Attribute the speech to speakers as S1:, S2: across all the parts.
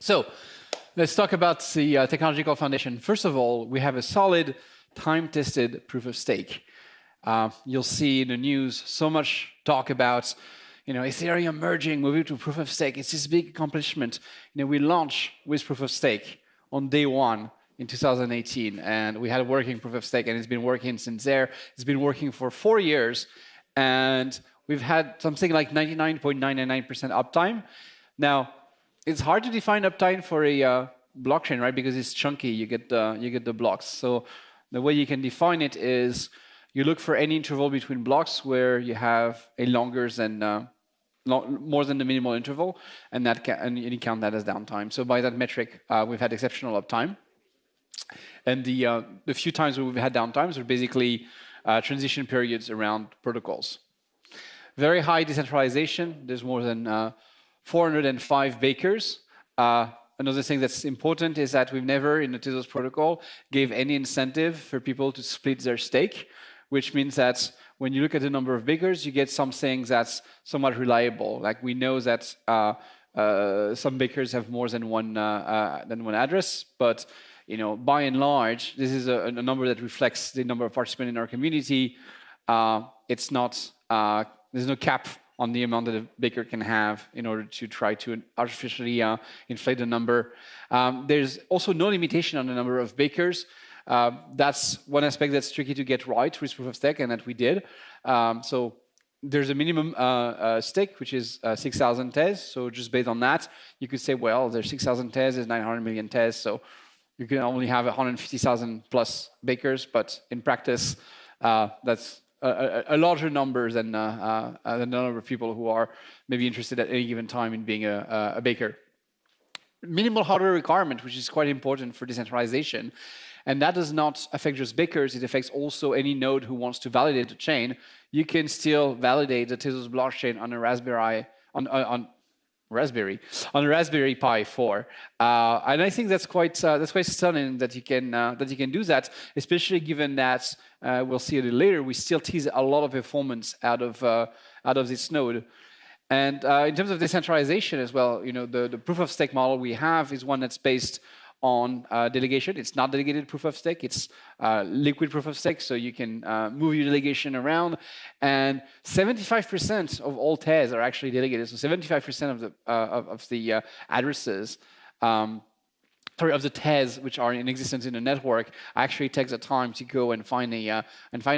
S1: So let's talk about the technological foundation. First of all, we have a solid, time-tested proof of stake. You'll see in the news so much talk about, Ethereum merging, moving to proof of stake. It's this big accomplishment. We launched with proof of stake on day one in 2018, and we had a working proof of stake, and it's been working since there. It's been working for 4 years, and we've had something like 99.99% uptime. Now, it's hard to define uptime for a blockchain, right? Because it's chunky. You get the blocks. So the way you can define it is you look for any interval between blocks where you have a longer than more than the minimal interval, and you count that as downtime. So by that metric, we've had exceptional uptime. And the few times where we've had downtimes are basically transition periods around protocols. Very high decentralization. There's more than 405 bakers. Another thing that's important is that we've never, in the Tezos protocol, gave any incentive for people to split their stake, which means that when you look at the number of bakers, you get something that's somewhat reliable. Like we know that some bakers have more than one address, but by and large, this is a number that reflects the number of participants in our community. It's not there's no cap on the amount that a baker can have in order to try to artificially inflate the number. There's also no limitation on the number of bakers. That's one aspect that's tricky to get right with proof of stake, and that we did. So there's a minimum stake, which is 6,000 Tez. So just based on that, you could say, well, there's 6,000 Tez, there's 900 million Tez, so you can only have 150,000 plus bakers. But in practice, that's a larger number than the number of people who are maybe interested at any given time in being a baker. Minimal hardware requirement, which is quite important for decentralization. And that does not affect just bakers, it affects also any node who wants to validate the chain. You can still validate the Tezos blockchain on a Raspberry Pi 4, and I think that's quite stunning that you can do that, especially given that we'll see a little later. We still tease a lot of performance out of this node, and in terms of decentralization as well, the proof of stake model we have is one that's based on delegation. It's not delegated proof of stake, it's liquid proof of stake, so you can move your delegation around, and 75% of all Tez are actually delegated, so 75% of the addresses, of the Tez which are in existence in the network actually takes the time to go and find a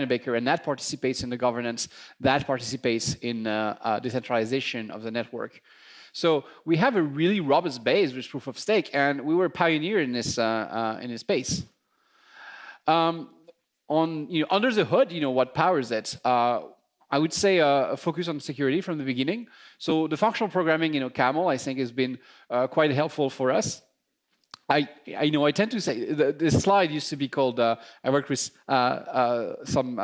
S1: baker, and that participates in the governance, that participates in decentralization of the network. So we have a really robust base with proof of stake, and we were a pioneer in this space. Under the hood, what powers it? I would say a focus on security from the beginning. So the functional programming, Camel, I think has been quite helpful for us. I tend to say the slide used to be called. I worked with some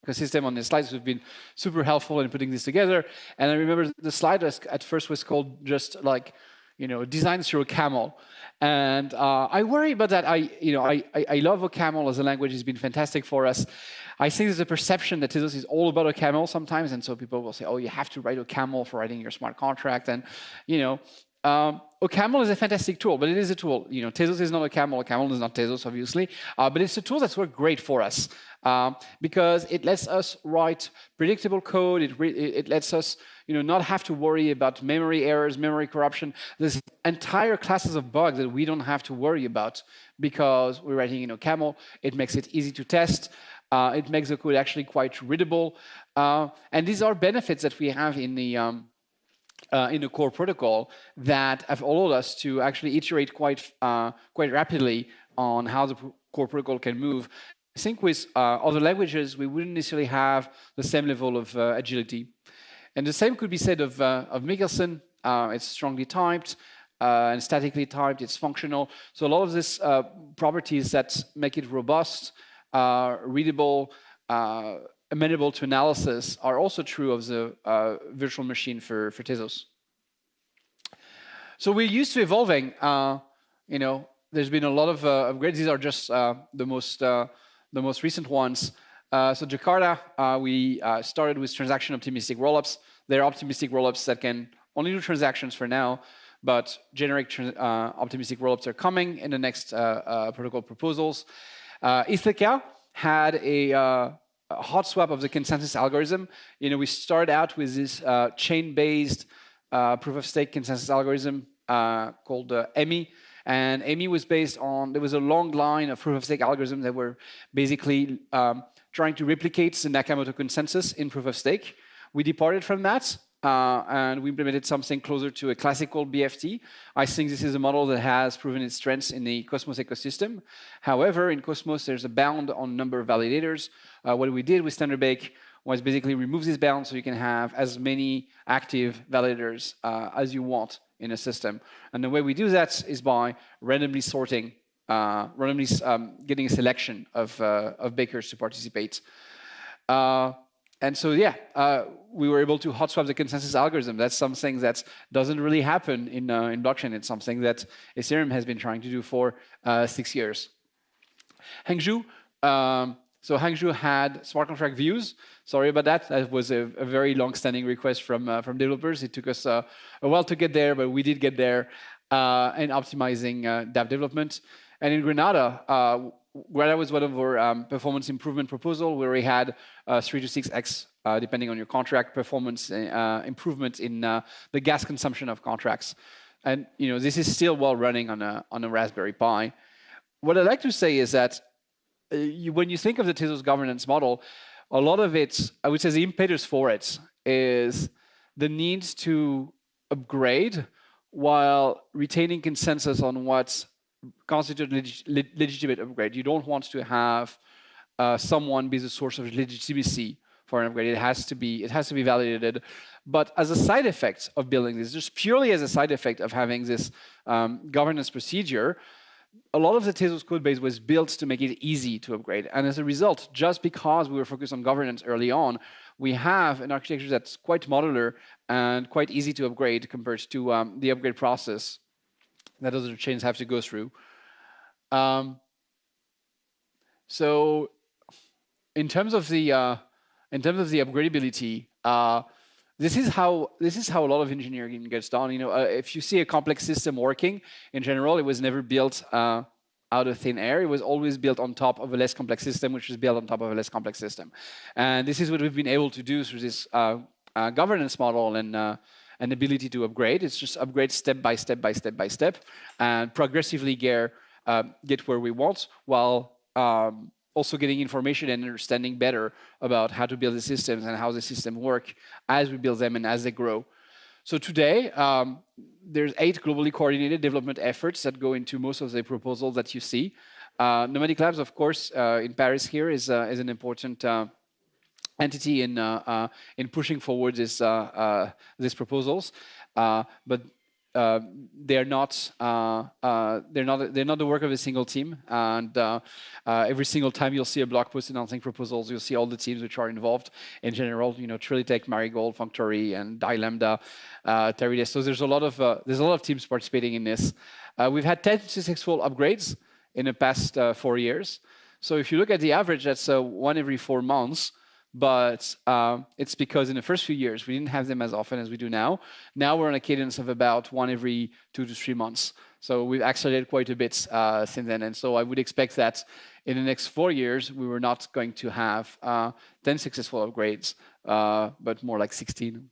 S1: ecosystem on this slide, so have been super helpful in putting this together. And I remember the slide at first was called just like, design through a camel. And I worry about that. I love OCaml as a language. It's been fantastic for us. I think there's a perception that Tezos is all about OCaml sometimes, and so people will say, oh, you have to write OCaml for writing your smart contract. And OCaml is a fantastic tool, but it is a tool. Tezos is not OCaml. OCaml is not Tezos, obviously, but it's a tool that's worked great for us because it lets us write predictable code. It lets us, not have to worry about memory errors, memory corruption. There's entire classes of bugs that we don't have to worry about because we're writing in OCaml. It makes it easy to test. It makes the code actually quite readable, and these are benefits that we have in the core protocol that have allowed us to actually iterate quite rapidly on how the core protocol can move. I think with other languages, we wouldn't necessarily have the same level of agility. And the same could be said of Michelson. It's strongly typed and statically typed. It's functional. So a lot of these properties that make it robust, readable, amenable to analysis are also true of the virtual machine for Tezos. So we're used to evolving. There's been a lot of upgrades. These are just the most recent ones. So Jakarta, we started with transaction optimistic rollups. They're optimistic rollups that can only do transactions for now, but generic optimistic rollups are coming in the next protocol proposals. Ithaca had a hot swap of the consensus algorithm. We started out with this chain-based proof-of-stake consensus algorithm called EMI. And EMI was based on, there was a long line of proof-of-stake algorithms that were basically trying to replicate the Nakamoto consensus in proof-of-stake. We departed from that, and we implemented something closer to a classical BFT. I think this is a model that has proven its strengths in the Cosmos ecosystem. However, in Cosmos, there's a bound on number of validators. What we did with Standard Bake was basically remove this bound so you can have as many active validators as you want in a system. And the way we do that is by randomly sorting, getting a selection of bakers to participate. And so, we were able to hot swap the consensus algorithm. That's something that doesn't really happen in blockchain. It's something that Ethereum has been trying to do for 6 years. Hangzhou. So Hangzhou had smart contract views. Sorry about that. That was a very long-standing request from developers. It took us a while to get there, but we did get there in optimizing DApp development. And in Grenada, Grenada was one of our performance improvement proposal where we had 3 to 6x, depending on your contract, performance improvement in the gas consumption of contracts. And this is still well running on a Raspberry Pi. What I'd like to say is that when you think of the Tezos governance model, a lot of it, I would say the impetus for it is the need to upgrade while retaining consensus on what's constitutes legitimate upgrade. You don't want to have someone be the source of legitimacy for an upgrade. It has to be validated. But as a side effect of building this, just purely as a side effect of having this governance procedure, a lot of the Tezos code base was built to make it easy to upgrade. And as a result, just because we were focused on governance early on, we have an architecture that's quite modular and quite easy to upgrade compared to the upgrade process that other chains have to go through. So in terms of the upgradability, this is how a lot of engineering gets done. If you see a complex system working, in general, it was never built out of thin air. It was always built on top of a less complex system, which is built on top of a less complex system. And this is what we've been able to do through this governance model and ability to upgrade. It's just upgrade step by step by step by step, and progressively get where we want, while also getting information and understanding better about how to build the systems and how the systems work as we build them and as they grow. So today, there's 8 globally coordinated development efforts that go into most of the proposals that you see. Nomadic Labs, of course, in Paris here is an important entity in pushing forward these proposals, but they're not the work of a single team. And every single time you'll see a blog post announcing proposals, you'll see all the teams which are involved. In general, Trilitech, Marigold, Functory, and DiLambda, Teredes. So there's a lot of teams participating in this. We've had 10 successful upgrades in the past 4 years. So if you look at the average, that's 1 every 4 months. But it's because in the first few years, we didn't have them as often as we do now. Now we're on a cadence of about 1 every 2 to 3 months. So we've accelerated quite a bit since then. And so I would expect that in the next 4 years, we were not going to have 10 successful upgrades, but more like 16.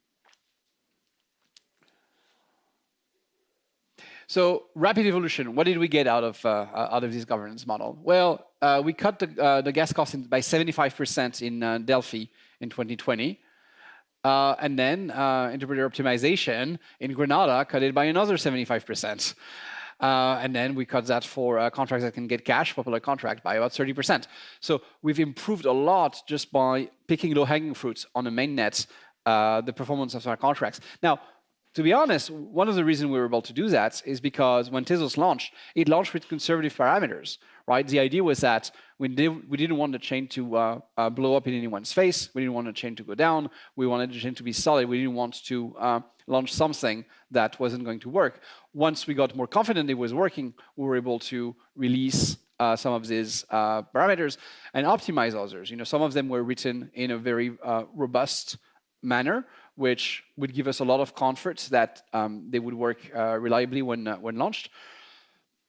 S1: So rapid evolution, what did we get out of this governance model? Well, we cut the gas cost by 75% in Delphi in 2020. And then interpreter optimization in Grenada cut it by another 75%. And then we cut that for contracts that can get cash, popular contract, by about 30%. So we've improved a lot just by picking low-hanging fruits on the mainnet, the performance of our contracts. Now, to be honest, one of the reasons we were able to do that is because when Tezos launched, it launched with conservative parameters, right? The idea was that we didn't want the chain to blow up in anyone's face. We didn't want the chain to go down. We wanted the chain to be solid. We didn't want to launch something that wasn't going to work. Once we got more confident it was working, we were able to release some of these parameters and optimize others. Some of them were written in a very robust manner, which would give us a lot of comfort that they would work reliably when launched.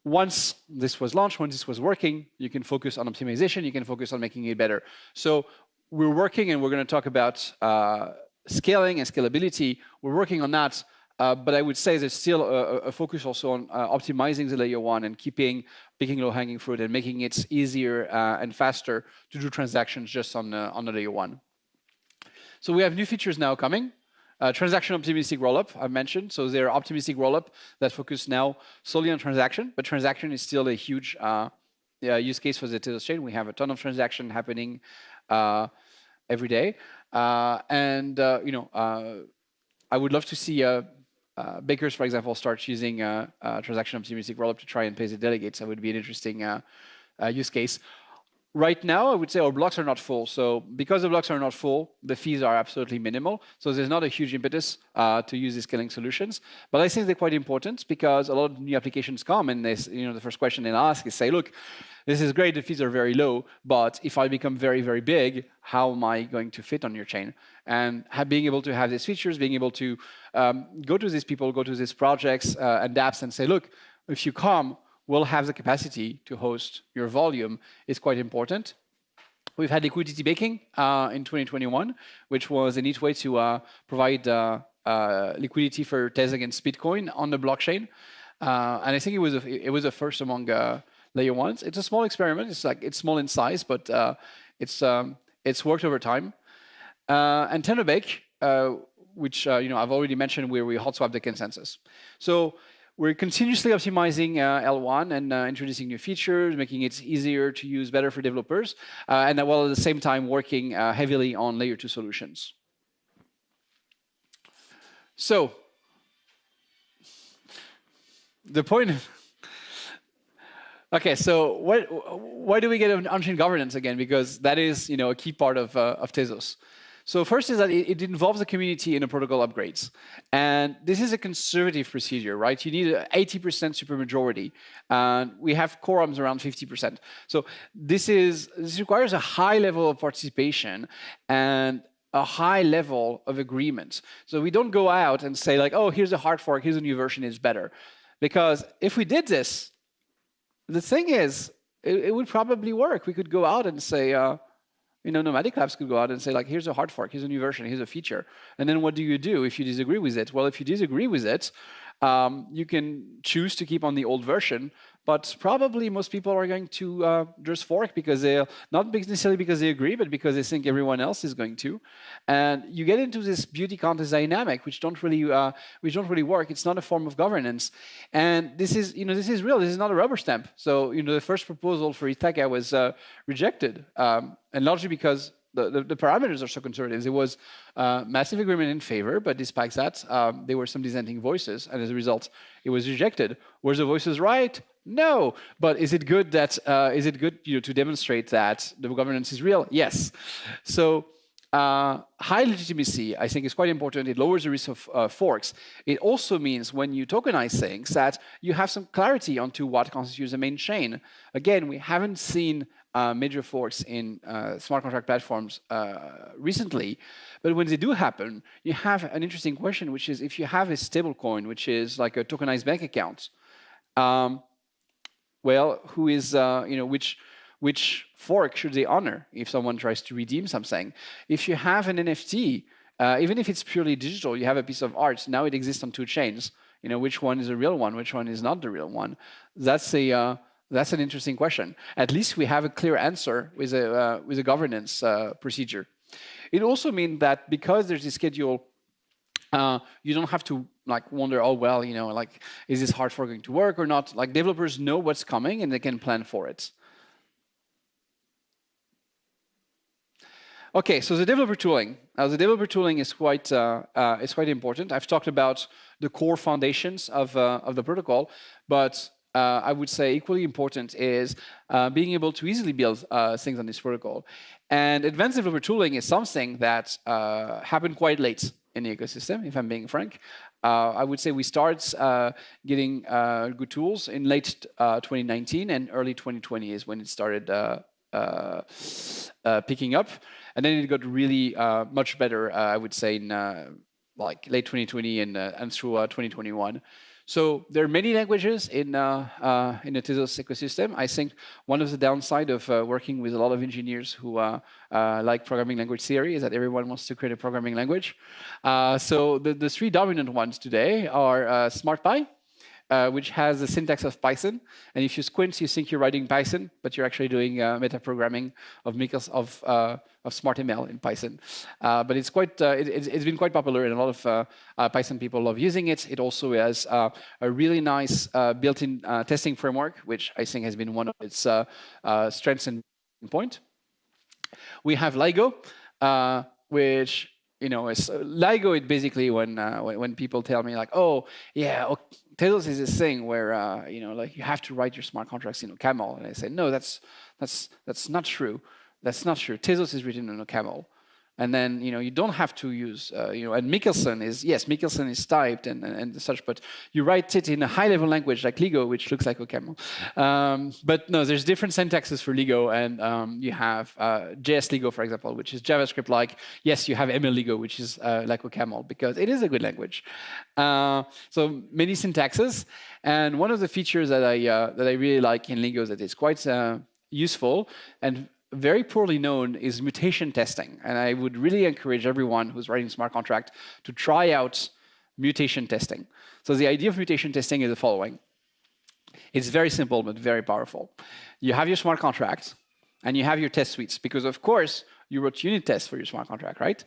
S1: Once this was launched, once this was working, you can focus on optimization, you can focus on making it better. So we're working, and we're going to talk about scaling and scalability. We're working on that, but I would say there's still a focus also on optimizing the layer one and picking low-hanging fruit and making it easier and faster to do transactions just on the layer one. So we have new features now coming. Transaction optimistic rollup, I've mentioned. So they're optimistic rollup that focus now solely on transaction, but transaction is still a huge use case for the Tezos chain. We have a ton of transaction happening every day. I would love to see bakers, for example, start using transaction optimistic rollup to try and pay the delegates. That would be an interesting use case. Right now, I would say our blocks are not full. So because the blocks are not full, the fees are absolutely minimal. So there's not a huge impetus to use these scaling solutions. But I think they're quite important because a lot of new applications come and they, the first question they'll ask is say, look, this is great, the fees are very low, but if I become very, very big, how am I going to fit on your chain? And being able to have these features, being able to go to these people, go to these projects and dApps and say, look, if you come, will have the capacity to host your volume is quite important. We've had liquidity baking in 2021, which was a neat way to provide liquidity for Tez against Bitcoin on the blockchain. And I think it was a first among layer ones. It's a small experiment. It's small in size, but it's worked over time. And Tenderbake, which I've already mentioned, where we hot swap the consensus. So we're continuously optimizing L1 and introducing new features, making it easier to use, better for developers, and while at the same time working heavily on layer 2 solutions. So the point of okay, so why do we get on-chain governance again? Because that is a key part of Tezos. So first is that it involves the community in the protocol upgrades. And this is a conservative procedure, right? You need an 80% supermajority. And we have quorums around 50%. So this requires a high level of participation and a high level of agreement. So we don't go out and say like, oh, here's a hard fork, here's a new version, it's better. Because if we did this, the thing is, it would probably work. We could go out and say, Nomadic Labs could go out and say, like, here's a hard fork, here's a new version, here's a feature. And then what do you do if you disagree with it? Well, if you disagree with it, you can choose to keep on the old version, but probably most people are going to just fork because not necessarily because they agree, but because they think everyone else is going to. And you get into this beauty contest dynamic, which don't really work. It's not a form of governance. And this is real. This is not a rubber stamp. So, the first proposal for Ithaca was rejected, and largely because the parameters are so conservative. There was massive agreement in favor, but despite that, there were some dissenting voices, and as a result, it was rejected. Were the voices right? No. But is it good to demonstrate that the governance is real? Yes. So high legitimacy, I think, is quite important. It lowers the risk of forks. It also means when you tokenize things that you have some clarity onto what constitutes a main chain. Again, we haven't seen major forks in smart contract platforms recently, but when they do happen, you have an interesting question, which is if you have a stablecoin, which is like a tokenized bank account, well, who is which fork should they honor if someone tries to redeem something? If you have an NFT, even if it's purely digital, you have a piece of art. Now it exists on two chains. Which one is a real one? Which one is not the real one? That's an interesting question. At least we have a clear answer with a governance procedure. It also means that because there's a schedule, you don't have to wonder, oh well, is this hard fork going to work or not? Like developers know what's coming and they can plan for it. Okay, so the developer tooling. The developer tooling is quite important. I've talked about the core foundations of the protocol, but I would say equally important is being able to easily build things on this protocol. And advanced developer tooling is something that happened quite late in the ecosystem, if I'm being frank. I would say we started getting good tools in late 2019, and early 2020 is when it started picking up. And then it got really much better, I would say, in like late 2020 and through 2021. So there are many languages in the Tezos ecosystem. I think one of the downside of working with a lot of engineers who like programming language theory is that everyone wants to create a programming language. So the three dominant ones today are SmartPy, which has the syntax of Python. And if you squint, you think you're writing Python, but you're actually doing metaprogramming of SmartML in Python. But it's quite it's been quite popular, and a lot of Python people love using it. It also has a really nice built-in testing framework, which I think has been one of its strengths and point. We have LIGO, which is LIGO. It basically when people tell me like, oh yeah, Tezos is this thing where like you have to write your smart contracts in OCaml, and I say no, that's not true. That's not true. Tezos is written in OCaml, and then you don't have to use and Mikkelsen is typed and such, but you write it in a high-level language like LIGO, which looks like OCaml. But no, there's different syntaxes for LIGO, and you have JS LIGO, for example, which is JavaScript-like. Yes, you have ML LIGO, which is like OCaml, because it is a good language. So many syntaxes, and one of the features that I really like in LIGO that is quite useful and very poorly known is mutation testing. And I would really encourage everyone who's writing smart contract to try out mutation testing. So the idea of mutation testing is the following. It's very simple, but very powerful. You have your smart contract, and you have your test suites, because of course, you wrote unit tests for your smart contract, right?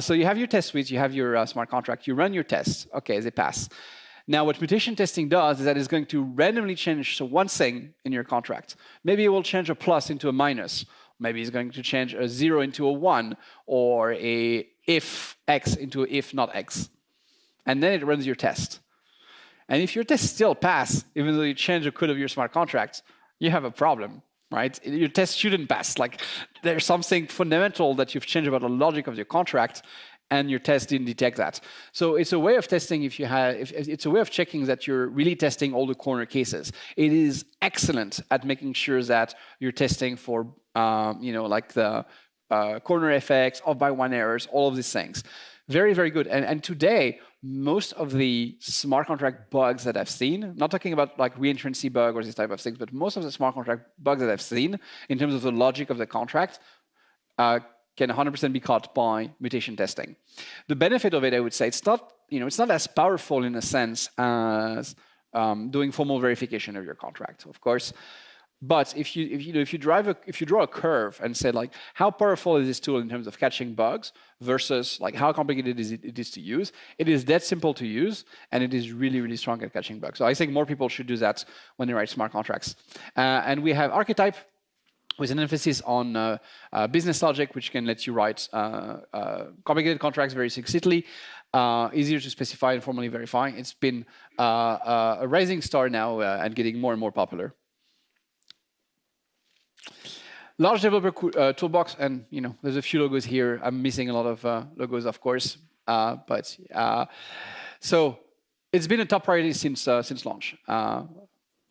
S1: So you have your test suites, you have your smart contract, you run your tests. Okay, they pass. Now, what mutation testing does is that it's going to randomly change one thing in your contract. Maybe it will change a plus into a minus. Maybe it's going to change a 0 into a 1, or a if x into a if not x. And then it runs your test. And if your tests still pass, even though you change the code of your smart contract, you have a problem, right? Your test shouldn't pass. Like, there's something fundamental that you've changed about the logic of your contract, and your test didn't detect that. So it's a way of testing it's a way of checking that you're really testing all the corner cases. It is excellent at making sure that you're testing for, like the corner effects, off by one errors, all of these things. Very, very good. And today, most of the smart contract bugs that I've seen, not talking about like reentrancy bug or this type of things, but most of the smart contract bugs that I've seen in terms of the logic of the contract, can 100% be caught by mutation testing. The benefit of it, I would say, it's not as powerful in a sense as doing formal verification of your contract, of course. But if you draw a curve and say like, how powerful is this tool in terms of catching bugs versus like how complicated it is to use, it is that simple to use, and it is really, really strong at catching bugs. So I think more people should do that when they write smart contracts. And we have archetype, with an emphasis on business logic, which can let you write complicated contracts very succinctly, easier to specify and formally verify. It's been a rising star now and getting more and more popular. Large developer toolbox, and there's a few logos here. I'm missing a lot of logos, of course, so it's been a top priority since launch.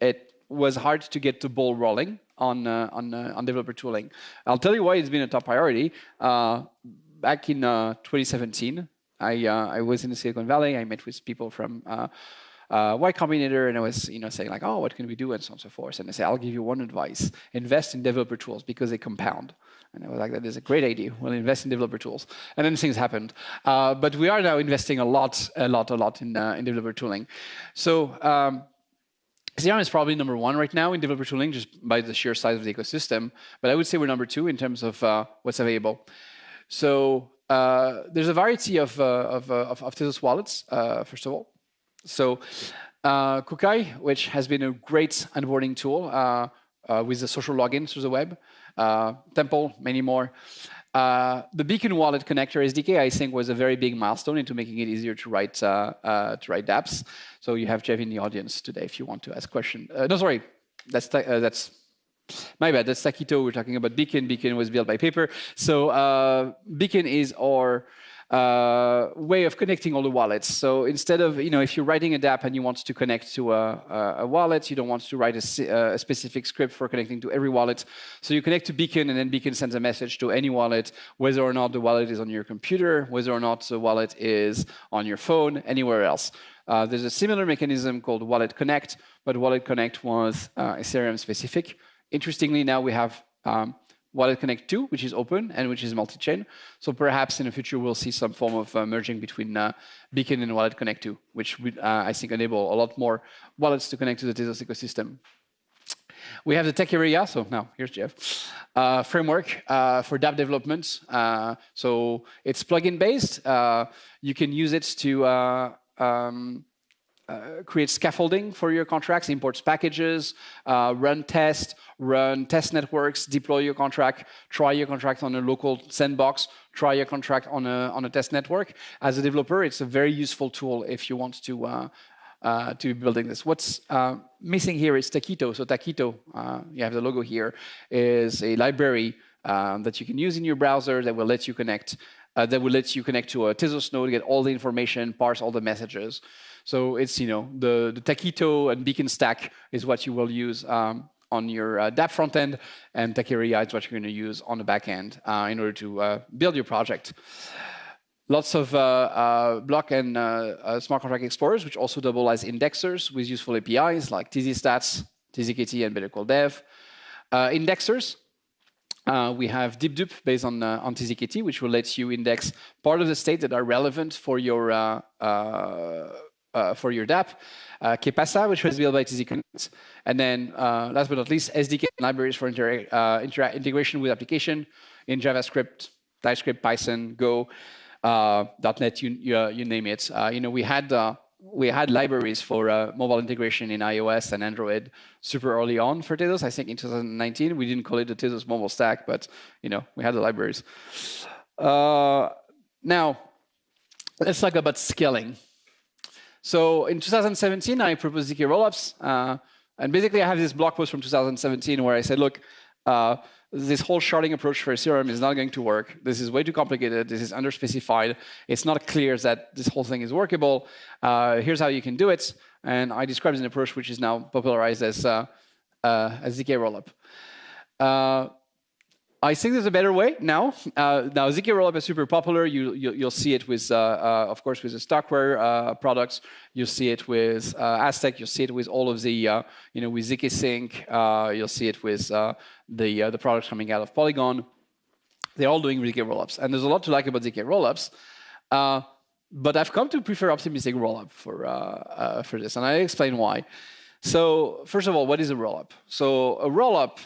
S1: It was hard to get the ball rolling on developer tooling. I'll tell you why it's been a top priority. Back in 2017, I was in the Silicon Valley. I met with people from Y Combinator, and I was saying like, oh, what can we do, and so on and so forth. And they say, I'll give you one advice: invest in developer tools because they compound. And I was like, that is a great idea. We'll invest in developer tools. And then things happened. But we are now investing a lot in developer tooling. So Ethereum is probably number one right now in developer tooling, just by the sheer size of the ecosystem. But I would say we're number two in terms of what's available. So there's a variety of Tezos wallets, first of all. So Kukai, which has been a great onboarding tool with the social login through the web. Temple, many more. The Beacon Wallet Connector SDK, I think, was a very big milestone into making it easier to write dApps. So you have Jeff in the audience today if you want to ask questions. No, sorry, that's my bad. That's Takito. We're talking about Beacon. Beacon was built by Paper. So Beacon is our way of connecting all the wallets. So instead of, if you're writing a dApp and you want to connect to a wallet, you don't want to write a specific script for connecting to every wallet. So you connect to Beacon, and then Beacon sends a message to any wallet, whether or not the wallet is on your computer, whether or not the wallet is on your phone, anywhere else. There's a similar mechanism called Wallet Connect, but Wallet Connect was Ethereum specific. Interestingly, now we have Wallet Connect 2, which is open and which is multi-chain. So perhaps in the future, we'll see some form of merging between Beacon and Wallet Connect 2, which would, I think, enable a lot more wallets to connect to the Tezos ecosystem. We have the tech area. So now, here's Jeff. Framework for dApp development. So it's plugin based. You can use it to create scaffolding for your contracts, imports packages, run test networks, deploy your contract, try your contract on a local sandbox, try your contract on a test network. As a developer, it's a very useful tool if you want to be building this. What's missing here is Taquito. So Taquito, you have the logo here, is a library that you can use in your browser that will let you connect. That will let you connect to a Tezos node, get all the information, parse all the messages. So it's, the Taquito and Beacon stack is what you will use on your dApp front end, and Taqueria is what you're going to use on the back end in order to build your project. Lots of block and smart contract explorers, which also double as indexers with useful APIs like TZStats, TZKT, and Better Call Dev. Indexers. We have DeepDupe based on TZKT, which will let you index part of the state that are relevant for your dApp. Kepasa, which was built by TZConnect. And then, last but not least, SDK libraries for integration with application in JavaScript, TypeScript, Python, Go, .NET, you name it. We had libraries for mobile integration in iOS and Android super early on for Tezos. I think in 2019, we didn't call it the Tezos mobile stack, but we had the libraries. Now, let's talk about scaling. So in 2017, I proposed ZK rollups. And basically, I have this blog post from 2017 where I said, look, this whole sharding approach for Ethereum is not going to work. This is way too complicated. This is underspecified. It's not clear that this whole thing is workable. Here's how you can do it. And I described an approach which is now popularized as ZK rollup. I think there's a better way now. Now ZK rollup is super popular. You'll see it with, of course, with the Stockware products. You'll see it with Aztec. You'll see it with all of the, with ZK Sync. You'll see it with the products coming out of Polygon. They're all doing ZK rollups, and there's a lot to like about ZK rollups. But I've come to prefer optimistic rollup for this, and I explain why. So first of all, what is a rollup? So a rollup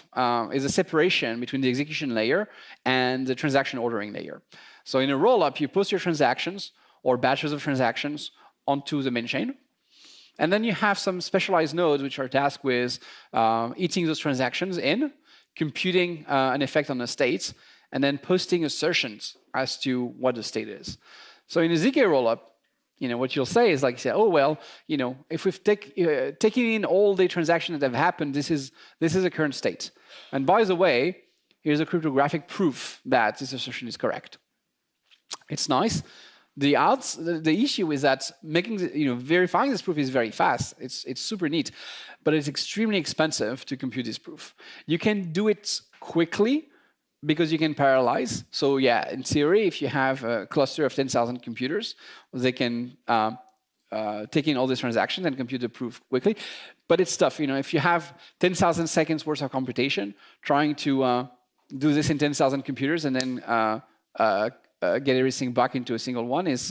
S1: is a separation between the execution layer and the transaction ordering layer. So in a rollup, you post your transactions or batches of transactions onto the main chain. And then you have some specialized nodes which are tasked with eating those transactions in, computing an effect on the state, and then posting assertions as to what the state is. So in a ZK rollup, what you'll say is like, oh, well, if we've taken in all the transactions that have happened, this is a current state. And by the way, here's a cryptographic proof that this assertion is correct. It's nice. The issue is that verifying this proof is very fast. It's super neat, but it's extremely expensive to compute this proof. You can do it quickly because you can parallelize. So yeah, in theory, if you have a cluster of 10,000 computers, they can take in all these transactions and compute the proof quickly. But it's tough. If you have 10,000 seconds worth of computation, trying to do this in 10,000 computers and then get everything back into a single one is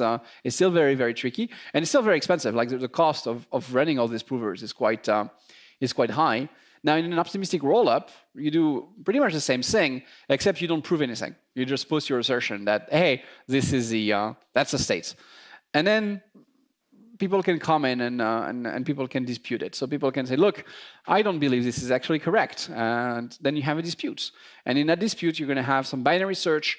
S1: still very, very tricky. And it's still very expensive. Like the cost of running all these provers is quite high. Now, in an optimistic rollup, you do pretty much the same thing, except you don't prove anything. You just post your assertion that, hey, this is that's the state. And then people can come in and people can dispute it. So people can say, look, I don't believe this is actually correct. And then you have a dispute. And in that dispute, you're going to have some binary search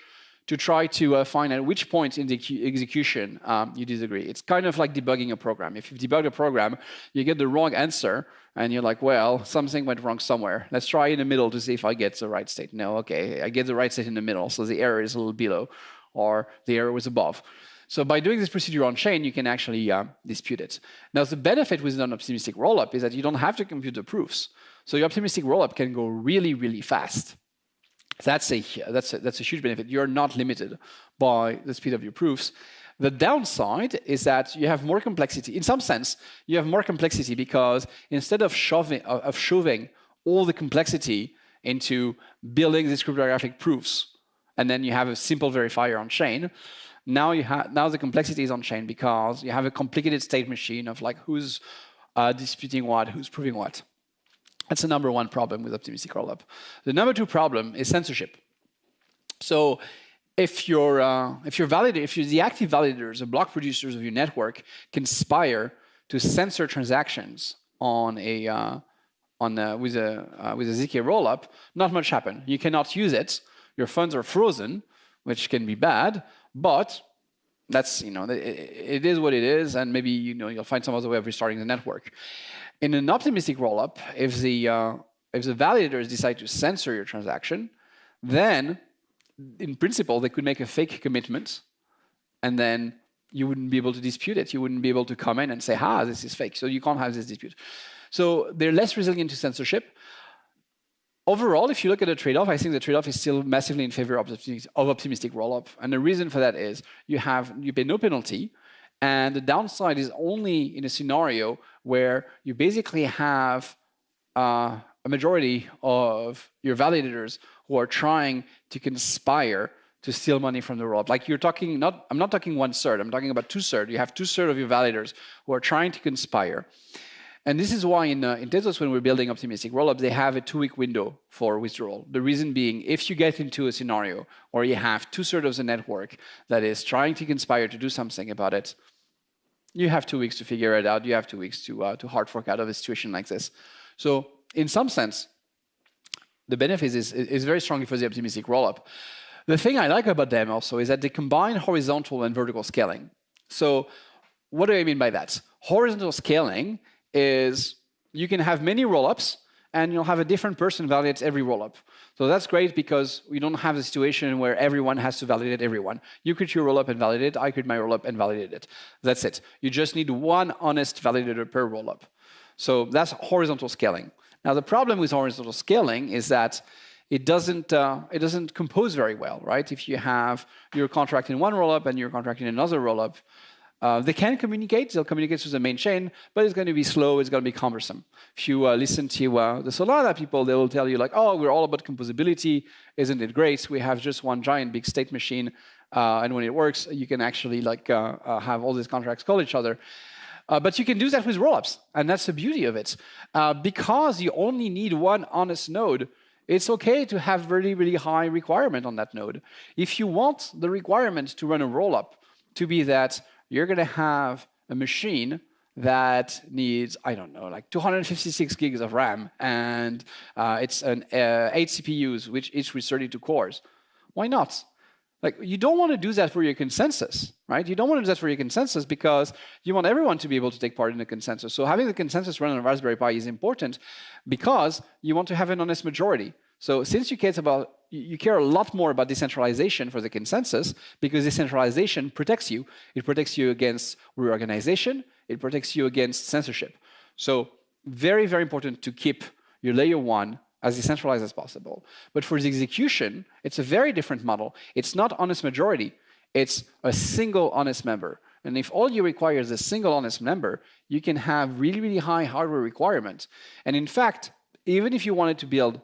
S1: to try to find at which point in the execution you disagree. It's kind of like debugging a program. If you debug a program, you get the wrong answer, and you're like, well, something went wrong somewhere. Let's try in the middle to see if I get the right state. No, okay, I get the right state in the middle, so the error is a little below. or the error was above. So by doing this procedure on chain, you can actually dispute it. Now, the benefit with an optimistic rollup is that you don't have to compute the proofs. So your optimistic rollup can go really, really fast. That's a huge benefit. You're not limited by the speed of your proofs. The downside is that you have more complexity. In some sense, you have more complexity because instead of shoving all the complexity into building these cryptographic proofs, and then you have a simple verifier on chain, now the complexity is on chain because you have a complicated state machine of like who's disputing what, who's proving what. That's the number one problem with optimistic rollup. The number two problem is censorship. So if the active validators, the block producers of your network, conspire to censor transactions on with a ZK rollup, not much happens. You cannot use it. Your funds are frozen, which can be bad, but that's it is what it is, and maybe you'll find some other way of restarting the network. In an optimistic rollup, if the validators decide to censor your transaction, then in principle they could make a fake commitment, and then you wouldn't be able to dispute it. You wouldn't be able to come in and say, this is fake. So you can't have this dispute. So they're less resilient to censorship. Overall, if you look at the trade-off, I think the trade-off is still massively in favor of optimistic rollup. And the reason for that is you pay no penalty, and the downside is only in a scenario where you basically have a majority of your validators who are trying to conspire to steal money from the rollup. Like I'm not talking 1/3, I'm talking about 2/3. You have 2/3 of your validators who are trying to conspire. And this is why in Tezos, when we're building optimistic rollups, they have a 2-week window for withdrawal. The reason being, if you get into a scenario where you have 2/3 of the network that is trying to conspire to do something about it, you have 2 weeks to figure it out. You have 2 weeks to hard fork out of a situation like this. So in some sense, the benefit is very strongly for the optimistic rollup. The thing I like about them also is that they combine horizontal and vertical scaling. So what do I mean by that? Horizontal scaling is you can have many rollups and you'll have a different person validate every rollup. So that's great because we don't have the situation where everyone has to validate everyone. You create your rollup and validate it, I create my rollup and validate it. That's it. You just need one honest validator per rollup. So that's horizontal scaling. Now the problem with horizontal scaling is that it doesn't compose very well, right? If you have your contract in one rollup and your contract in another rollup, they can communicate. They'll communicate through the main chain, but it's going to be slow. It's going to be cumbersome. If you listen to the Solana people, they will tell you like, oh, we're all about composability. Isn't it great? We have just one giant big state machine, and when it works, you can actually have all these contracts call each other. But you can do that with rollups, and that's the beauty of it. Because you only need one honest node, it's okay to have really, really high requirement on that node. If you want the requirement to run a rollup to be that you're going to have a machine that needs, I don't know, like 256 gigs of RAM, and it's 8 CPUs, which each with 32 cores. Why not? Like, you don't want to do that for your consensus, right? You don't want to do that for your consensus because you want everyone to be able to take part in the consensus. So having the consensus run on a Raspberry Pi is important because you want to have an honest majority. So since you care a lot more about decentralization for the consensus, because decentralization protects you. It protects you against reorganization. It protects you against censorship. So very, very important to keep your layer 1 as decentralized as possible. But for the execution, it's a very different model. It's not honest majority. It's a single honest member. And if all you require is a single honest member, you can have really, really high hardware requirements. And in fact, even if you wanted to build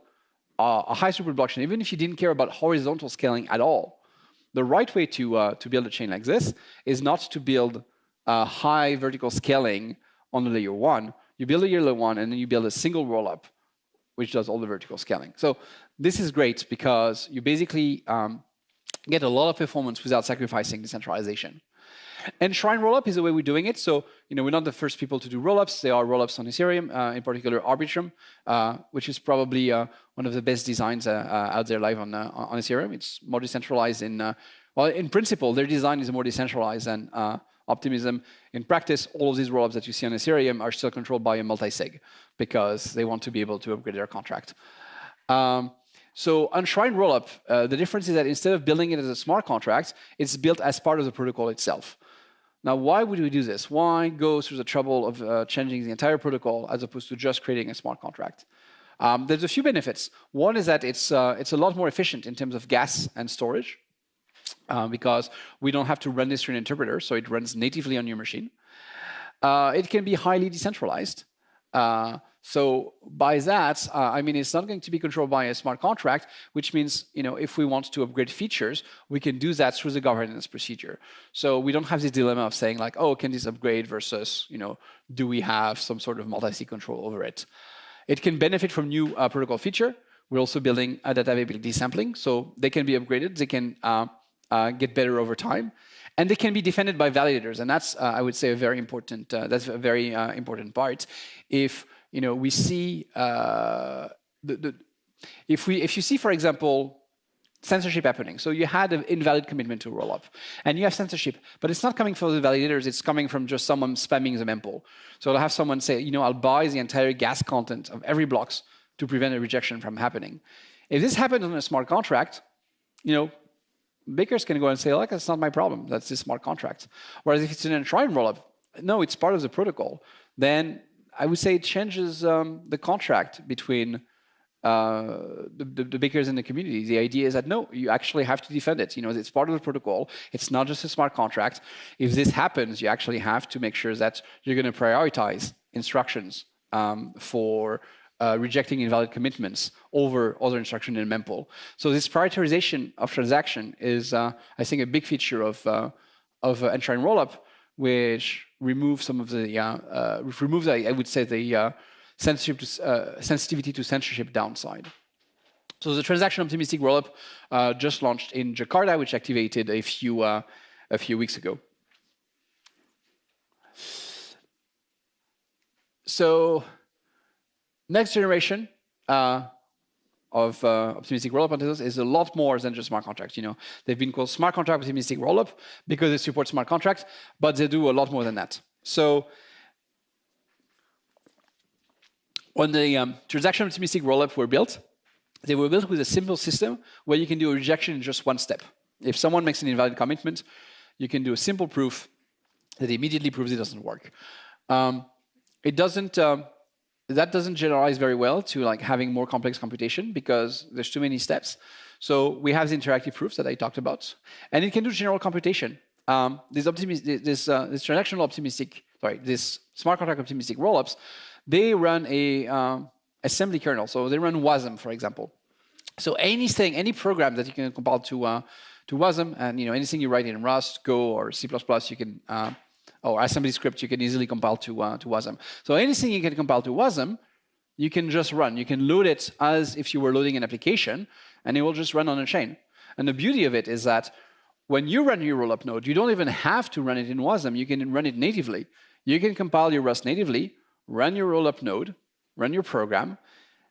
S1: a high throughput blockchain, even if you didn't care about horizontal scaling at all, the right way to build a chain like this is not to build high vertical scaling on the layer 1. You build a layer 1 and then you build a single rollup which does all the vertical scaling. So this is great because you basically get a lot of performance without sacrificing decentralization. And Shrine rollup is the way we're doing it. So we're not the first people to do rollups. There are rollups on Ethereum, in particular Arbitrum, which is probably one of the best designs out there live on Ethereum. It's more decentralized in principle, their design is more decentralized than Optimism. In practice, all of these rollups that you see on Ethereum are still controlled by a multi-sig because they want to be able to upgrade their contract. So on Shrine Rollup, the difference is that instead of building it as a smart contract, it's built as part of the protocol itself. Now, why would we do this? Why go through the trouble of changing the entire protocol as opposed to just creating a smart contract? There's a few benefits. One is that it's a lot more efficient in terms of gas and storage because we don't have to run this through an interpreter, so it runs natively on your machine. It can be highly decentralized. So by that, I mean, it's not going to be controlled by a smart contract, which means, if we want to upgrade features, we can do that through the governance procedure. So we don't have this dilemma of saying like, oh, can this upgrade versus, do we have some sort of multi-sig control over it? It can benefit from new protocol feature. We're also building a data availability sampling, so they can be upgraded. They can get better over time. And they can be defended by validators, and that's, I would say, a very important. That's a very important part. If we see if you see, for example, censorship happening. So you had an invalid commitment to rollup, and you have censorship, but it's not coming from the validators. It's coming from just someone spamming the mempool. So I'll have someone say, I'll buy the entire gas content of every blocks to prevent a rejection from happening. If this happens on a smart contract, bakers can go and say, like, that's not my problem. That's the smart contract. Whereas if it's an Shrine rollup, no, it's part of the protocol. Then I would say it changes the contract between the bakers and the community. The idea is that, no, you actually have to defend it. It's part of the protocol. It's not just a smart contract. If this happens, you actually have to make sure that you're going to prioritize instructions for rejecting invalid commitments over other instructions in mempool. So this prioritization of transaction is, I think, a big feature of Enshrine Rollup, which removes some of the, I would say, the sensitivity to censorship downside. So the transaction optimistic rollup just launched in Jakarta, which activated a few weeks ago. So next generation of optimistic rollup on Tezos is a lot more than just smart contracts. They've been called smart contract optimistic rollup because they support smart contracts, but they do a lot more than that. So when the transaction optimistic rollup were built, they were built with a simple system where you can do a rejection in just one step. If someone makes an invalid commitment, you can do a simple proof that immediately proves it doesn't work. That doesn't generalize very well to like having more complex computation because there's too many steps. So we have the interactive proofs that I talked about, and it can do general computation. This smart contract optimistic rollups, they run a assembly kernel. So they run WASM, for example. So any program that you can compile to WASM, and anything you write in Rust, Go, or C++, you can or assembly script, you can easily compile to WASM. So anything you can compile to WASM, you can just run. You can load it as if you were loading an application, and it will just run on a chain. And the beauty of it is that when you run your rollup node, you don't even have to run it in WASM. You can run it natively. You can compile your Rust natively, run your rollup node, run your program,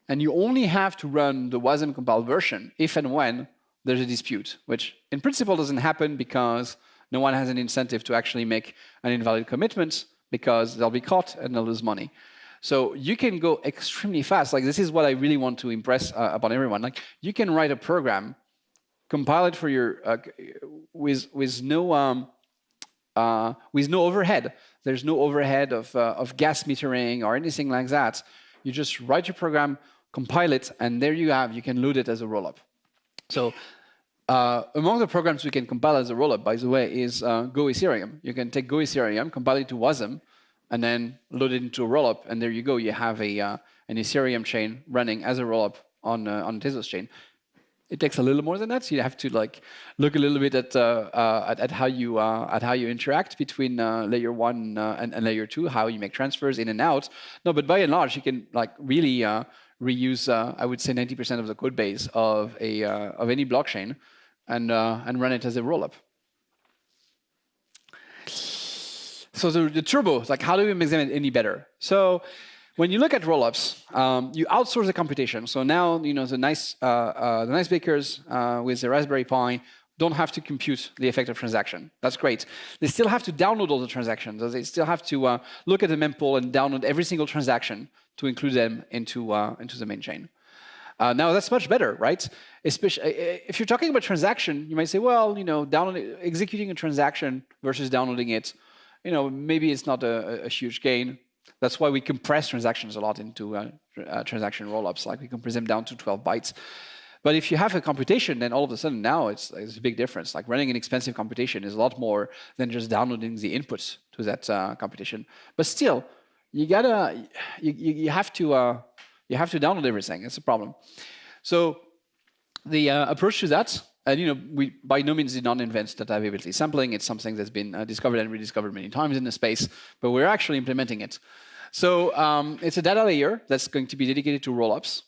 S1: and you only have to run the WASM compiled version if and when there's a dispute, which in principle doesn't happen because no one has an incentive to actually make an invalid commitment because they'll be caught and they'll lose money. So you can go extremely fast. Like, this is what I really want to impress upon everyone. Like, you can write a program, compile it for your with no overhead. There's no overhead of gas metering or anything like that. You just write your program, compile it, and there you have. You can load it as a rollup. So among the programs we can compile as a rollup, by the way, is Go Ethereum. You can take Go Ethereum, compile it to WASM, and then load it into a rollup, and there you go. You have an Ethereum chain running as a rollup on Tezos chain. It takes a little more than that. So you have to like look a little bit at how you interact between layer 1 and layer 2, how you make transfers in and out. No, but by and large, you can like really reuse I would say 90% of the code base of any blockchain and run it as a rollup. So the turbo, like, how do we make them any better? So when you look at rollups, you outsource the computation. So now the nice bakers with the Raspberry Pi don't have to compute the effective transaction. That's great. They still have to download all the transactions. They still have to look at the mempool and download every single transaction to include them into the main chain. Now that's much better, right? Especially if you're talking about transaction, you might say, well, executing a transaction versus downloading it, maybe it's not a huge gain. That's why we compress transactions a lot into transaction rollups. Like we compress them down to 12 bytes. But if you have a computation, then all of a sudden now it's a big difference. Like running an expensive computation is a lot more than just downloading the inputs to that computation. But still, you have to download everything. It's a problem. So the approach to that, and we by no means did not invent data availability sampling. It's something that's been discovered and rediscovered many times in the space, but we're actually implementing it. So it's a data layer that's going to be dedicated to rollups.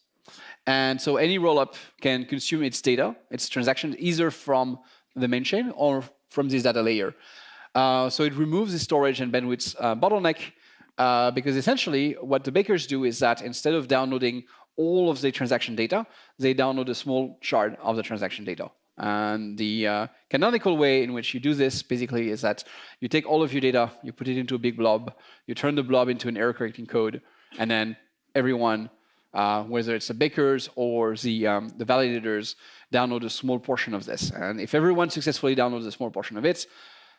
S1: And so any rollup can consume its data, its transactions, either from the main chain or from this data layer. So it removes the storage and bandwidth bottleneck, because essentially what the bakers do is that instead of downloading all of the transaction data, they download a small shard of the transaction data. And the canonical way in which you do this basically is that you take all of your data, you put it into a big blob, you turn the blob into an error correcting code, and then everyone, whether it's the bakers or the validators, download a small portion of this. And if everyone successfully downloads a small portion of it,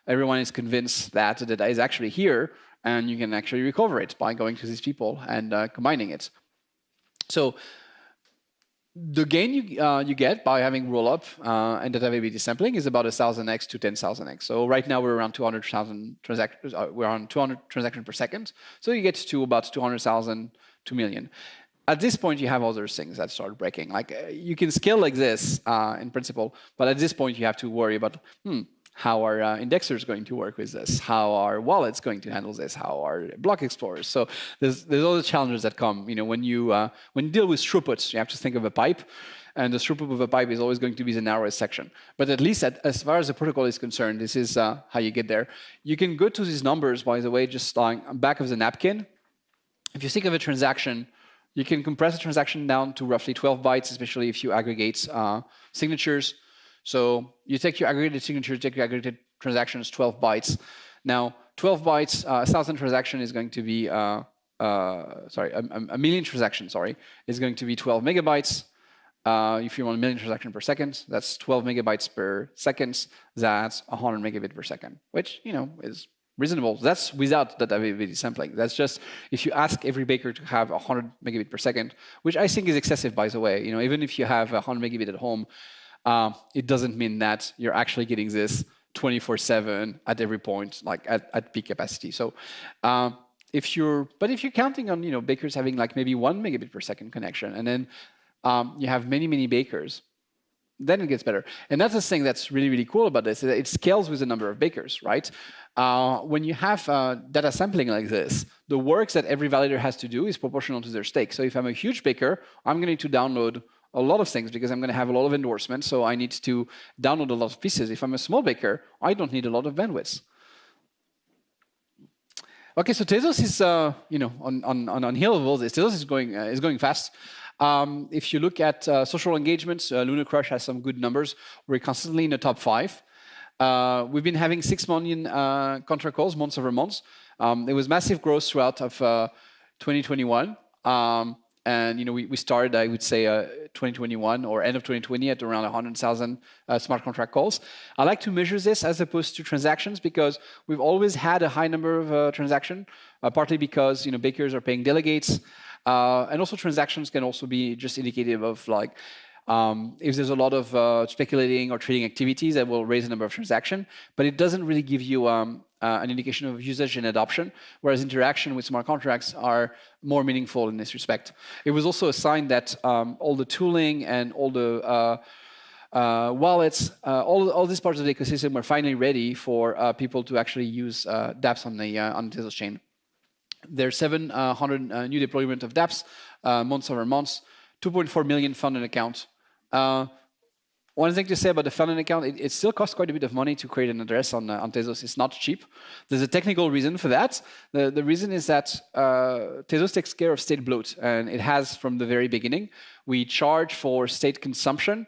S1: everyone is convinced that the data is actually here, and you can actually recover it by going to these people and combining it. So the gain you get by having rollup and data availability sampling is about 1,000x to 10,000x. So right now we're around 200,000 transactions. We're on 200 transactions per second. So you get to about 200,000 to million. At this point, you have other things that start breaking. Like you can scale like this in principle, but at this point you have to worry about how are indexers going to work with this? How are wallets going to handle this? How are block explorers? So there's all the challenges that come. When you deal with throughputs, you have to think of a pipe, and the throughput of a pipe is always going to be the narrowest section. But at least as far as the protocol is concerned, this is how you get there. You can go to these numbers, by the way, just on back of the napkin. If you think of a transaction, you can compress a transaction down to roughly 12 bytes, especially if you aggregate signatures. So you take your aggregated signatures, take your aggregated transactions, 12 bytes. Now, 12 bytes, 1,000 transaction is going to be, a million transactions, is going to be 12 megabytes. If you want a million transactions per second, that's 12 megabytes per second. That's 100 megabit per second, which, is reasonable. That's without data availability sampling. That's just if you ask every baker to have 100 megabit per second, which I think is excessive, by the way. Even if you have 100 megabit at home, it doesn't mean that you're actually getting this 24/7 at every point, like at peak capacity. So if you're counting on bakers having like maybe 1 megabit per second connection, and then you have many bakers, then it gets better. And that's the thing that's really cool about this. It scales with the number of bakers, right? When you have data sampling like this, the work that every validator has to do is proportional to their stake. So if I'm a huge baker, I'm going to download a lot of things because I'm going to have a lot of endorsements. So I need to download a lot of pieces. If I'm a small baker, I don't need a lot of bandwidth. Okay, so Tezos is on heel of all this. Tezos is going fast. If you look at social engagements, Lunar Crush has some good numbers. We're constantly in the top 5. We've been having 6 million contract calls month over month. There was massive growth throughout of 2021. And we started, I would say, 2021 or end of 2020 at around 100,000 smart contract calls. I like to measure this as opposed to transactions because we've always had a high number of transactions, partly because bakers are paying delegates, and also transactions can also be just indicative of like if there's a lot of speculating or trading activities that will raise the number of transactions, but it doesn't really give you an indication of usage and adoption, whereas interaction with smart contracts are more meaningful in this respect. It was also a sign that all the tooling and all the wallets, all these parts of the ecosystem were finally ready for people to actually use dApps on the Tezos chain. There's 700 new deployment of dApps month over month, 2.4 million funded accounts. One thing to say about the funded account, it still costs quite a bit of money to create an address on Tezos. It's not cheap. There's a technical reason for that. The reason is that Tezos takes care of state bloat, and it has from the very beginning. We charge for state consumption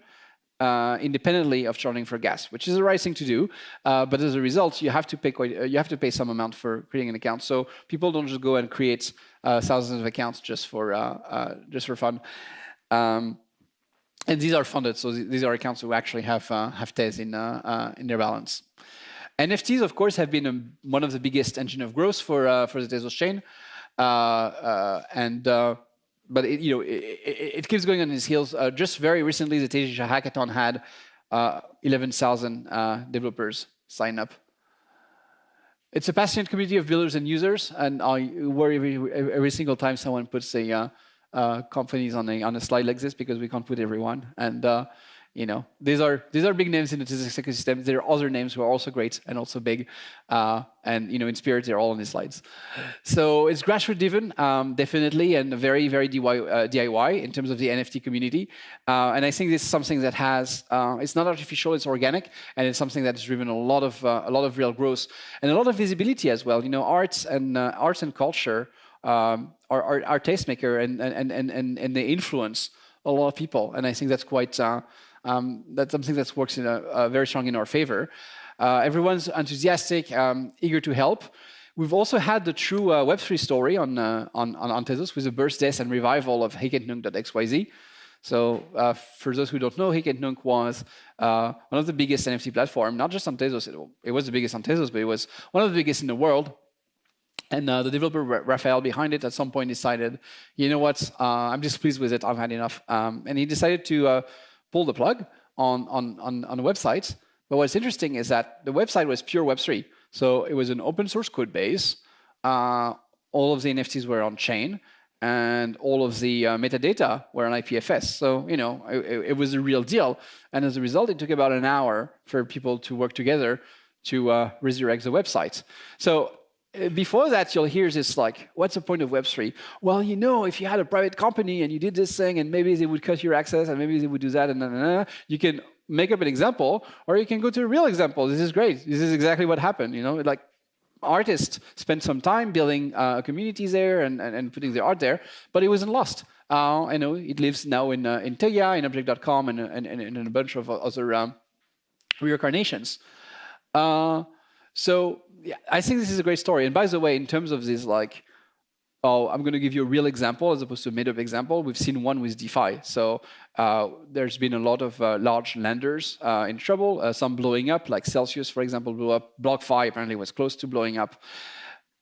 S1: independently of charging for gas, which is the right thing to do. But as a result, you have to pay some amount for creating an account. So people don't just go and create thousands of accounts just for fun. And these are funded, so these are accounts who actually have Tez in their balance. NFTs, of course, have been one of the biggest engine of growth for the Tezos chain, but it keeps going on its heels. Just very recently, the Tezos hackathon had 11,000 developers sign up. It's a passionate community of builders and users, and I worry every single time someone puts a companies on a slide like this, because we can't put everyone. And these are big names in the Tezos ecosystem. There are other names who are also great and also big, and in spirit they're all on these slides. So it's grassroots driven, definitely, and very DIY in terms of the NFT community. And I think this is something that has it's not artificial, it's organic, and it's something that's driven a lot of real growth and a lot of visibility as well. arts and culture are tastemaker, and they influence a lot of people, and I think that's quite that's something that works in very strong in our favor. Everyone's enthusiastic, eager to help. We've also had the true Web3 story on Tezos with the birth, death, and revival of Heketnunk.xyz. So for those who don't know, Heketnunk was one of the biggest NFT platform, not just on Tezos. It was the biggest on Tezos, but it was one of the biggest in the world. And the developer, Raphael, behind it at some point decided, you know what, I'm displeased with it, I've had enough. And he decided to pull the plug on the website. But what's interesting is that the website was pure Web3. So it was an open source code base. All of the NFTs were on chain, and all of the metadata were on IPFS. So, it was a real deal. And as a result, it took about an hour for people to work together to resurrect the website. So before that, you'll hear this like, what's the point of Web3? Well, if you had a private company and you did this thing, and maybe they would cut your access, and maybe they would do that, and you can make up an example, or you can go to a real example. This is great. This is exactly what happened. Like artists spent some time building communities there and putting their art there, but it wasn't lost. It lives now in Teia, in Object.com, and in a bunch of other reincarnations. So yeah, I think this is a great story. And by the way, in terms of this, I'm going to give you a real example as opposed to a made-up example. We've seen one with DeFi. So there's been a lot of large lenders in trouble, some blowing up, like Celsius, for example, blew up. BlockFi apparently was close to blowing up.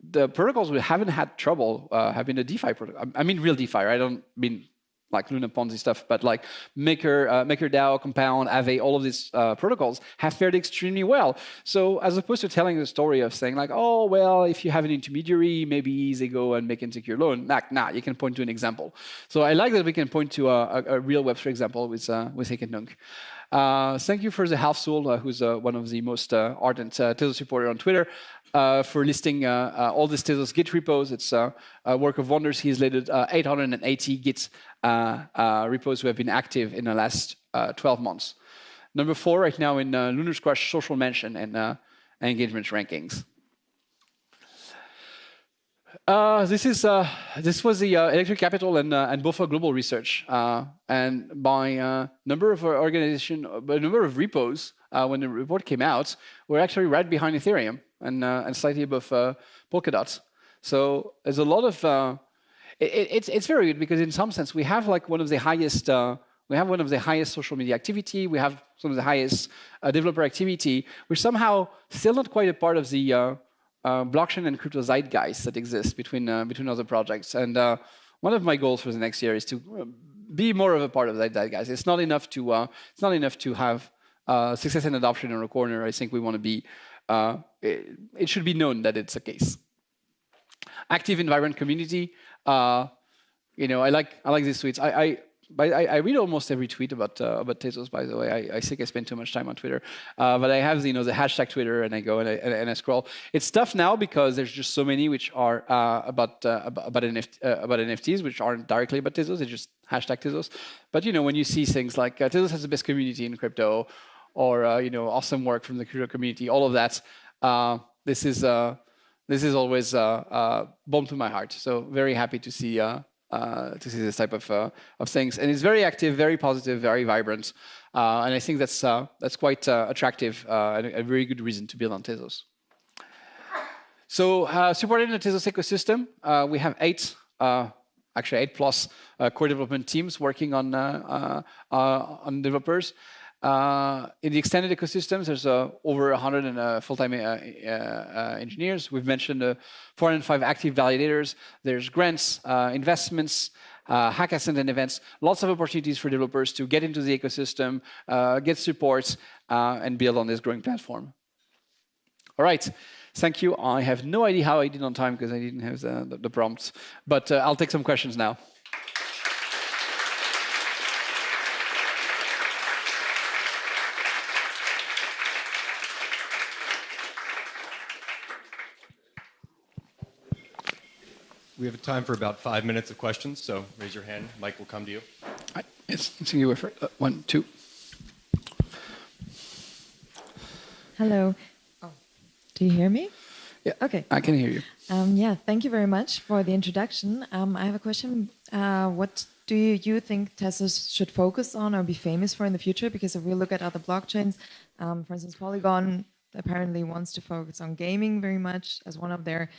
S1: The protocols we haven't had trouble have been the DeFi protocol. I mean real DeFi, right? I don't mean like Luna Ponzi stuff, but like MakerDAO, Compound, Aave, all of these protocols have fared extremely well. So as opposed to telling the story of saying like, oh, well, if you have an intermediary, maybe they go and make insecure loan. Nah, you can point to an example. So I like that we can point to a real Web3 example with Heketnunk. Thank you for the Half Soul, who's one of the most ardent Tezos supporter on Twitter, for listing all these Tezos Git repos. It's a work of wonders. He's led 880 Git repos who have been active in the last 12 months. Number 4 right now in Lunar Squash social mention and engagement rankings. This was the Electric Capital and BofA Global Research, and by number of number of repos when the report came out, we're actually right behind Ethereum and slightly above Polkadot. So there's a lot of it's very good because in some sense we have like one of the highest social media activity. We have some of the highest developer activity. We're somehow still not quite a part of the blockchain and crypto zeitgeist that exists between other projects. And one of my goals for the next year is to be more of a part of that zeitgeist. It's not enough to have success and adoption in a corner. I think we want to be. It should be known that it's a case. Active and vibrant community. I like these tweets. I read almost every tweet about Tezos, by the way. I think I spend too much time on Twitter. But I have the hashtag Twitter, and I go and I scroll. It's tough now because there's just so many which are about NFTs, which aren't directly about Tezos. It's just hashtag Tezos. But when you see things like Tezos has the best community in crypto, or awesome work from the crypto community, all of that, this is always bomb to my heart. So very happy to see this type of things, and it's very active, very positive, very vibrant, and I think that's quite attractive and a very good reason to build on Tezos. So supporting the Tezos ecosystem, we have 8 actually 8+ core development teams working on developers. In the extended ecosystems, there's over 100 full-time engineers. We've mentioned 405 active validators. There's grants, investments, hackathons and events, lots of opportunities for developers to get into the ecosystem, get support, and build on this growing platform. All right, thank you. I have no idea how I did on time because I didn't have the prompts, but I'll take some questions now.
S2: We have time for about 5 minutes of questions, so raise your hand. Mike will come to you.
S1: Yes, you were first. 1, 2.
S3: Hello. Oh, do you hear me?
S1: Yeah.
S3: Okay.
S1: I can hear you.
S3: Yeah. Thank you very much for the introduction. I have a question. What do you think Tezos should focus on or be famous for in the future? Because if we look at other blockchains, for instance, Polygon apparently wants to focus on gaming very much as one of their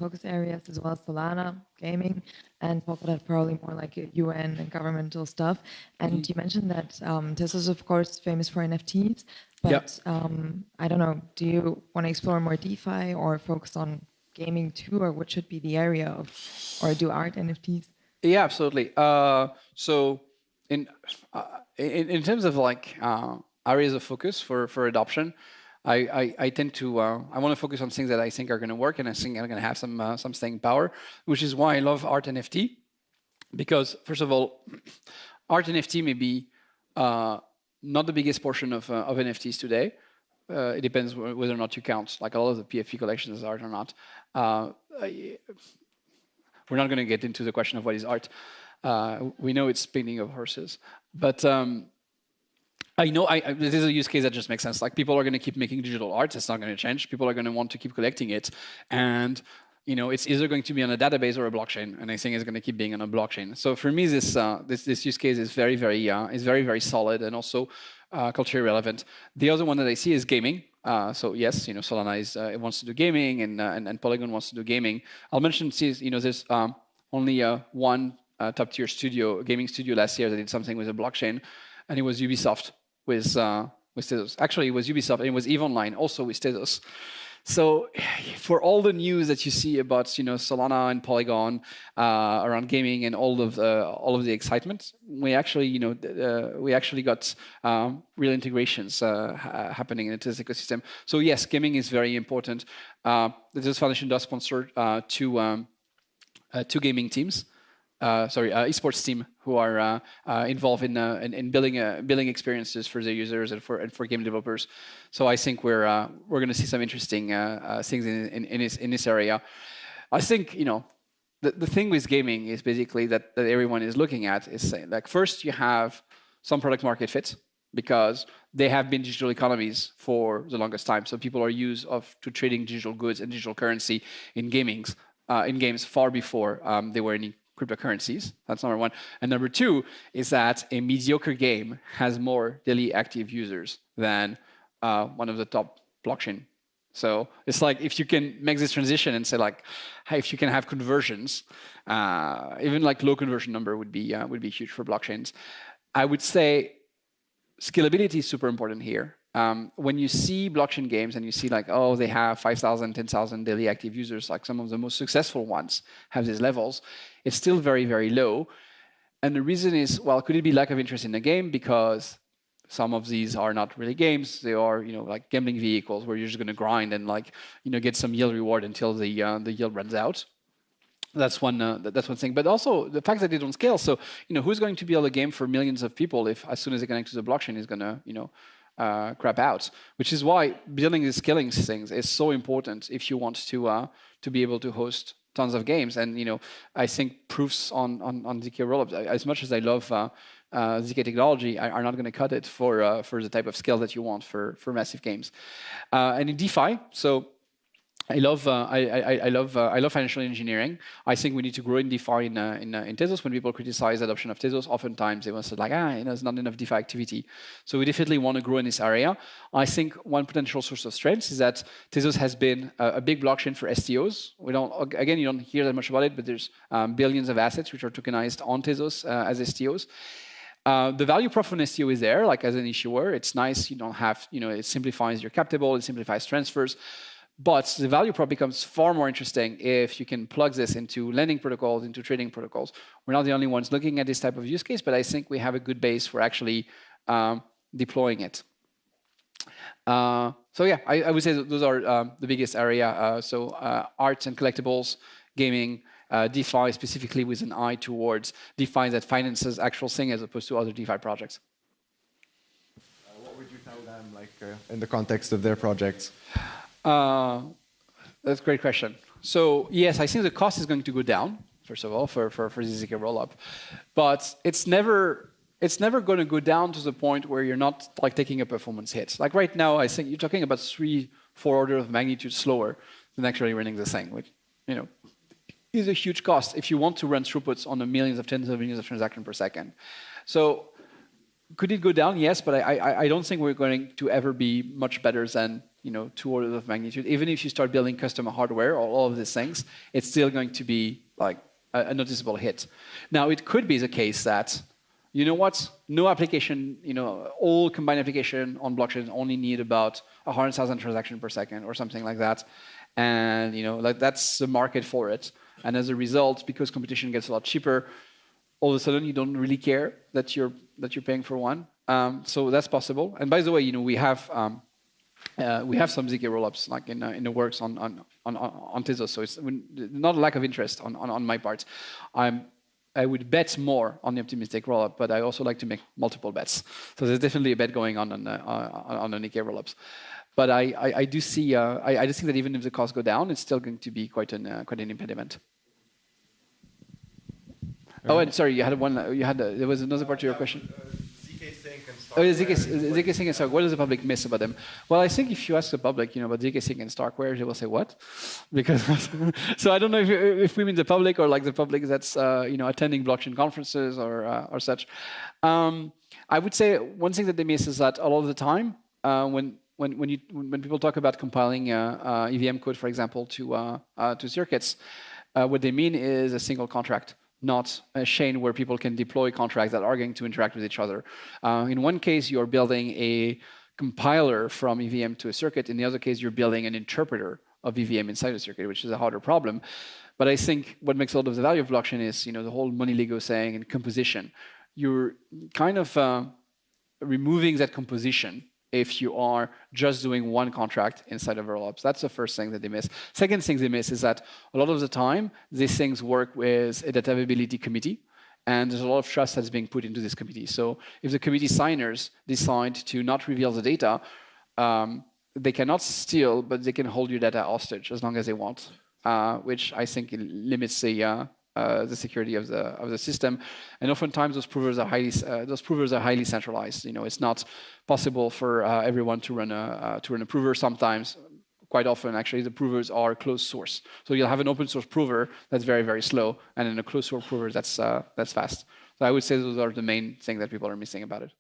S3: focus areas, as well as Solana, gaming, and Polkadot probably more like UN and governmental stuff. And you mentioned that Tezos is, of course, famous for NFTs, but I don't know, do you want to explore more DeFi or focus on gaming too, or what should be the area of, or do art NFTs?
S1: Yeah, absolutely. So in terms of like areas of focus for adoption, I tend to I want to focus on things that I think are going to work and I think are going to have some staying power, which is why I love art NFT, because first of all, art NFT may be not the biggest portion of NFTs today. It depends whether or not you count like a lot of the PFP collections as art or not. We're not going to get into the question of what is art. We know it's painting of horses, but I know this is a use case that just makes sense. Like people are going to keep making digital art. It's not going to change. People are going to want to keep collecting it, and it's either going to be on a database or a blockchain. And I think it's going to keep being on a blockchain. So for me, this use case is very solid and also culturally relevant. The other one that I see is gaming. So yes, Solana it wants to do gaming, and Polygon wants to do gaming. I'll mention, there's only one top-tier gaming studio last year that did something with a blockchain, and it was Ubisoft with Tezos. Actually, it was Ubisoft, and it was EVE Online also with Tezos. So for all the news that you see about Solana and Polygon around gaming and all of the excitement, we actually got real integrations happening in this ecosystem. So yes, gaming is very important. The Tezos Foundation does sponsor two gaming teams. Esports team who are involved in building experiences for their users and for game developers. So I think we're going to see some interesting things in this area. I think the thing with gaming is basically that everyone is looking at is saying, like, first you have some product market fit because they have been digital economies for the longest time. So people are used to trading digital goods and digital currency in games far before there were any cryptocurrencies. That's number one. And number two is that a mediocre game has more daily active users than one of the top blockchain. So it's like if you can make this transition and say like, hey, if you can have conversions, even like low conversion number would be huge for blockchains. I would say scalability is super important here. When you see blockchain games and you see like, oh, they have 5,000, 10,000 daily active users, like some of the most successful ones have these levels, it's still very, very low. And the reason is, well, could it be lack of interest in the game? Because some of these are not really games. They are, like gambling vehicles where you're just going to grind and get some yield reward until the yield runs out. That's one thing. But also the fact that they don't scale. So, who's going to build a game for millions of people if as soon as they connect to the blockchain is going to, crap out, which is why building these scaling things is so important if you want to be able to host tons of games. And I think proofs on ZK rollups, as much as I love ZK technology, are not going to cut it for the type of scale that you want for massive games. And in DeFi, so I love financial engineering. I think we need to grow in DeFi in Tezos. When people criticize the adoption of Tezos, oftentimes they will say like, there's not enough DeFi activity. So we definitely want to grow in this area. I think one potential source of strength is that Tezos has been a big blockchain for STOs. You don't hear that much about it, but there's billions of assets which are tokenized on Tezos as STOs. The value prop on STO is there, like as an issuer. It's nice. You don't have, it simplifies your cap table, it simplifies transfers. But the value prop becomes far more interesting if you can plug this into lending protocols, into trading protocols. We're not the only ones looking at this type of use case, but I think we have a good base for actually deploying it. So yeah, I would say those are the biggest area. Arts and collectibles, gaming, DeFi specifically with an eye towards DeFi that finances actual thing as opposed to other DeFi projects.
S4: What would you tell them, like in the context of their projects?
S1: That's a great question. So yes, I think the cost is going to go down, first of all, for the ZK rollup, but it's never going to go down to the point where you're not like taking a performance hit. Like right now, I think you're talking about 3-4 orders of magnitude slower than actually running the thing, which is a huge cost if you want to run throughputs on the millions of tens of millions of transactions per second. So could it go down? Yes, but I don't think we're going to ever be much better than 2 orders of magnitude. Even if you start building custom hardware or all of these things, it's still going to be like a noticeable hit. Now, it could be the case that, no application, all combined application on blockchain only need about 100,000 transactions per second or something like that. And, like that's the market for it. And as a result, because competition gets a lot cheaper, all of a sudden you don't really care that you're paying for one. So that's possible. And by the way, we have some ZK rollups like in the works on Tezos. So it's not a lack of interest on my part. I would bet more on the optimistic rollup, but I also like to make multiple bets. So there's definitely a bet going on the ZK rollups. But I do see I just think that even if the costs go down, it's still going to be quite an impediment. Oh, and sorry, you had one. There was another part to your question.
S4: ZK Sync and Stark.
S1: Oh, yeah, ZK Sync and Stark. What does the public miss about them? Well, I think if you ask the public, about ZK Sync and Starkware, they will say what? Because so I don't know if we mean the public or like the public that's attending blockchain conferences or such. I would say one thing that they miss is that a lot of the time when people talk about compiling EVM code, for example, to circuits, what they mean is a single contract, not a chain where people can deploy contracts that are going to interact with each other. In one case, you're building a compiler from EVM to a circuit. In the other case, you're building an interpreter of EVM inside a circuit, which is a harder problem. But I think what makes a lot of the value of blockchain is, the whole money Lego saying and composition. You're kind of removing that composition if you are just doing one contract inside of rollups. That's the first thing that they miss. Second thing they miss is that a lot of the time, these things work with a data availability committee, and there's a lot of trust that's being put into this committee. So if the committee signers decide to not reveal the data, they cannot steal, but they can hold your data hostage as long as they want, which I think limits the security of the system, and oftentimes those provers are highly centralized. It's not possible for everyone to run a prover. Sometimes, quite often, actually, the provers are closed source. So you'll have an open source prover that's very, very slow, and then a closed source prover that's fast. So I would say those are the main thing that people are missing about it.